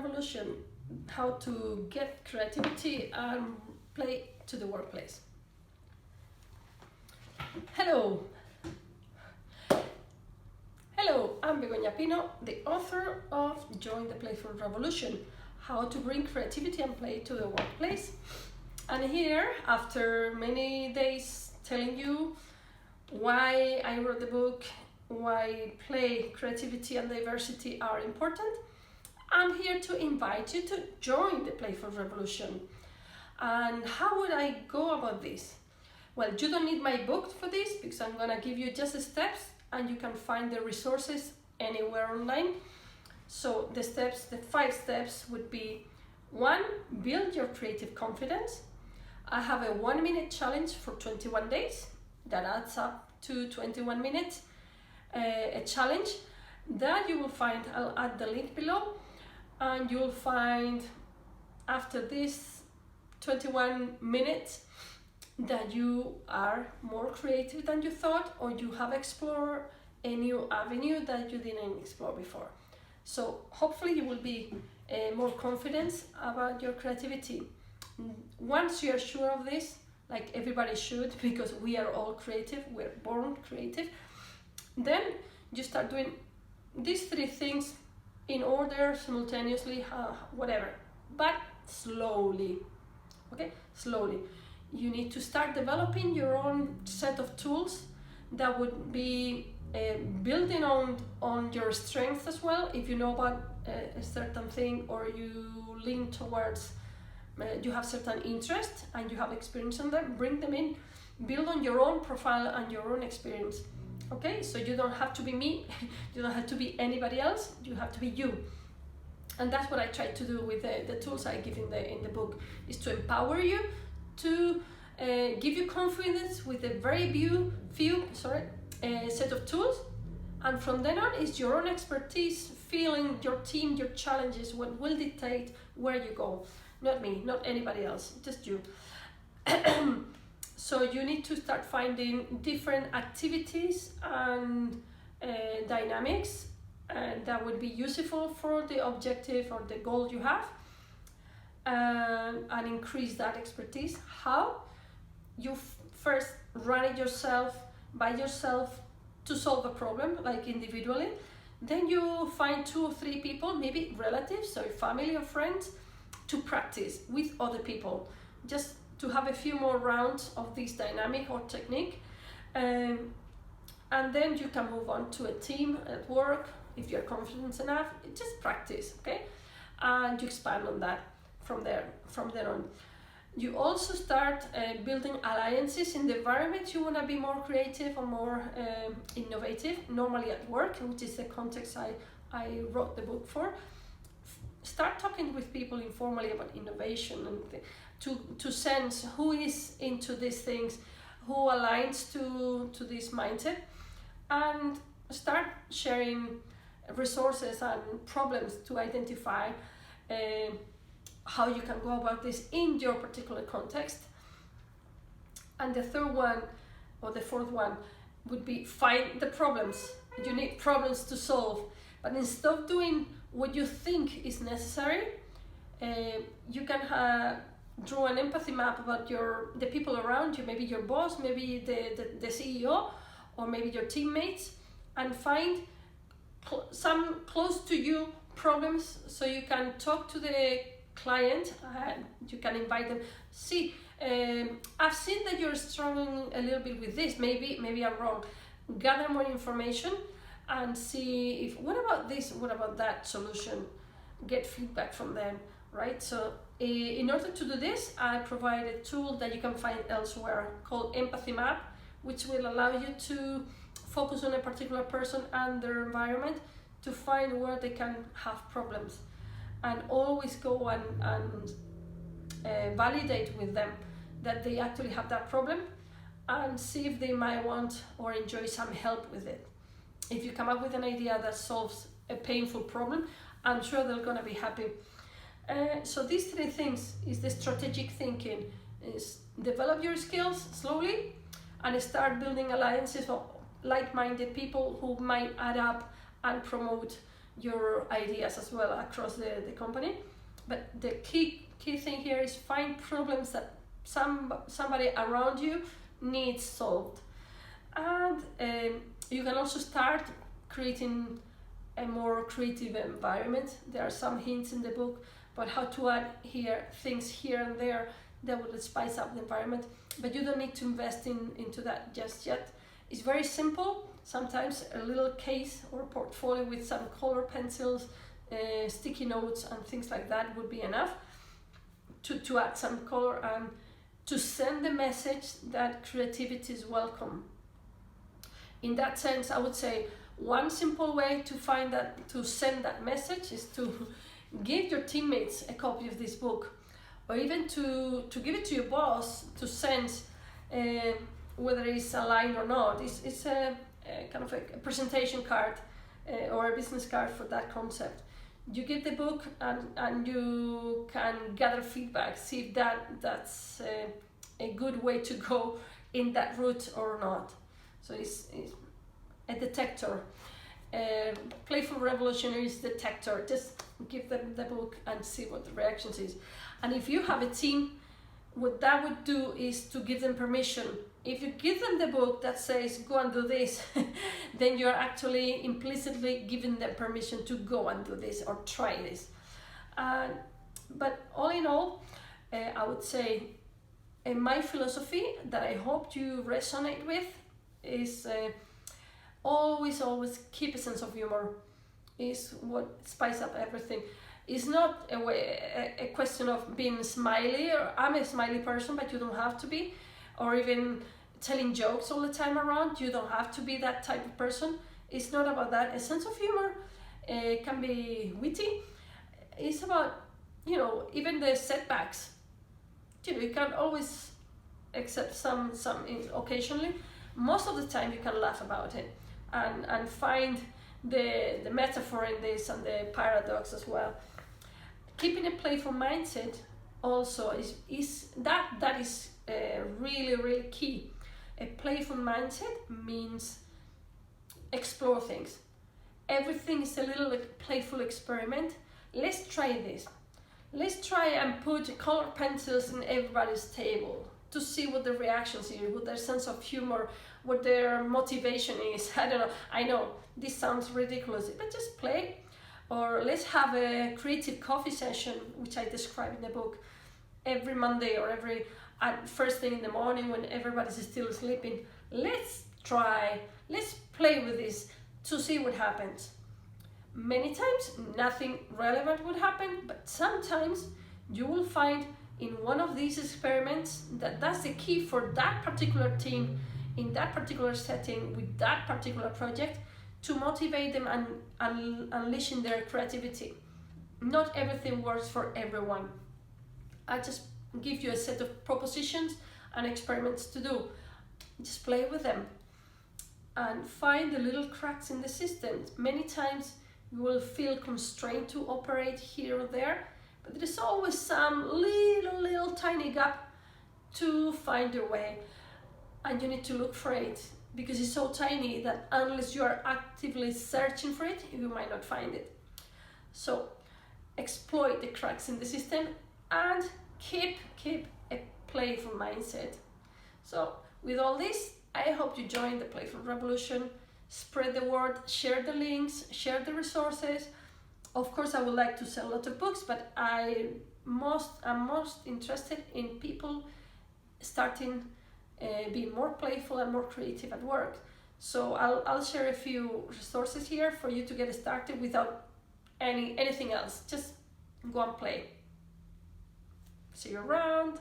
revolution, how to get creativity and play to the workplace. Hello, I'm Begoña Pino, the author of Join the Playful Revolution, how to bring creativity and play to the workplace. And here, after many days telling you why I wrote the book, why play, creativity and diversity are important, I'm here to invite you to join the Playful Revolution. And how would I go about this? Well, you don't need my book for this, because I'm gonna give you just the steps and you can find the resources anywhere online. So the 5 steps would be: 1, build your creative confidence. I have a 1-minute challenge for 21 days that adds up to 21 minutes. A challenge that you will find, I'll add the link below, and you'll find after this 21 minutes that you are more creative than you thought, or you have explored a new avenue that you didn't explore before. So hopefully you will be more confident about your creativity. Once you are sure of this, like everybody should, because we are all creative, we're born creative, then you start doing these 3 things in order, simultaneously, whatever, but slowly, okay? Slowly. You need to start developing your own set of tools that would be building on your strengths as well. If you know about a certain thing, or you lean towards, you have certain interest and you have experience on them, bring them in, build on your own profile and your own experience. Okay, so you don't have to be me, you don't have to be anybody else, you have to be you. And that's what I try to do with the tools I give in the book, is to empower you, to give you confidence with a very few set of tools. And from then on, it's your own expertise, feeling your team, your challenges, what will dictate where you go. Not me, not anybody else, just you. So you need to start finding different activities and dynamics that would be useful for the objective or the goal you have, and increase that expertise. How? You first run it yourself, by yourself, to solve a problem, like individually. Then you find 2 or 3 people, maybe relatives or family or friends, to practice with other people, just to have a few more rounds of this dynamic or technique, and then you can move on to a team at work if you're confident enough. Just practice, okay? And you expand on that from there on. You also start building alliances in the environment you want to be more creative or more innovative, normally at work, which is the context I wrote the book for. Start talking with people informally about innovation and to sense who is into these things, who aligns to this mindset, and start sharing resources and problems to identify how you can go about this in your particular context. And the 3rd one, or the 4th one, would be find the problems. You need problems to solve, but instead of doing what you think is necessary, you can draw an empathy map about the people around you, maybe your boss, maybe the CEO, or maybe your teammates, and find some close to you problems, so you can talk to the client, you can invite them. See, I've seen that you're struggling a little bit with this, maybe I'm wrong. Gather more information and see if, what about this, what about that solution? Get feedback from them, right? So in order to do this, I provide a tool that you can find elsewhere called Empathy Map, which will allow you to focus on a particular person and their environment to find where they can have problems, and always go and validate with them that they actually have that problem, and see if they might want or enjoy some help with it. If you come up with an idea that solves a painful problem, I'm sure they're gonna be happy. So these 3 things is the strategic thinking, is develop your skills slowly and start building alliances of like-minded people who might add up and promote your ideas as well across the company. But the key thing here is find problems that somebody around you needs solved. And you can also start creating a more creative environment. There are some hints in the book about how to add things here and there that will spice up the environment, but you don't need to invest into that just yet. It's very simple. Sometimes a little case or portfolio with some color pencils, sticky notes and things like that would be enough to add some color and to send the message that creativity is welcome. In that sense, I would say one simple way to send that message is to give your teammates a copy of this book, or even to give it to your boss to sense whether it's aligned or not. It's a kind of a presentation card or a business card for that concept. You get the book and you can gather feedback, see if that's a good way to go in that route or not. So it's a detector. Playful Revolutionaries detector. Just give them the book and see what the reactions is. And if you have a team, what that would do is to give them permission. If you give them the book that says go and do this, then you're actually implicitly giving them permission to go and do this or try this. But all in all, I would say my philosophy that I hope you resonate with is always keep a sense of humor. Is what spice up everything. It's not a question of being smiley, or I'm a smiley person, but you don't have to be, or even telling jokes all the time around. You don't have to be that type of person. It's not about that. A sense of humor can be witty. It's about, even the setbacks. You can't always accept some occasionally. Most of the time you can laugh about it and find the metaphor in this and the paradox as well. Keeping a playful mindset also is really, really key. A playful mindset means explore things. Everything is a little playful experiment. Let's try this. Let's try and put colored pencils in everybody's table to see what the reactions are, what their sense of humor, what their motivation is. I don't know. I know this sounds ridiculous, but just play. Or let's have a creative coffee session, which I describe in the book, every Monday or every first thing in the morning when everybody's still sleeping. Let's play with this to see what happens. Many times nothing relevant would happen, but sometimes you will find in one of these experiments that's the key for that particular team, in that particular setting, with that particular project, to motivate them and unleashing their creativity. Not everything works for everyone. I just give you a set of propositions and experiments to do. Just play with them and find the little cracks in the system. Many times you will feel constrained to operate here or there, but there is always some little tiny gap to find your way, and you need to look for it, because it's so tiny that unless you are actively searching for it, you might not find it. So exploit the cracks in the system and keep a playful mindset. So with all this, I hope you join the Playful Revolution. Spread the word, share the links, share the resources. Of course, I would like to sell a lot of books, but I'm most interested in people starting being more playful and more creative at work. So I'll share a few resources here for you to get started without anything else. Just go and play. See you around.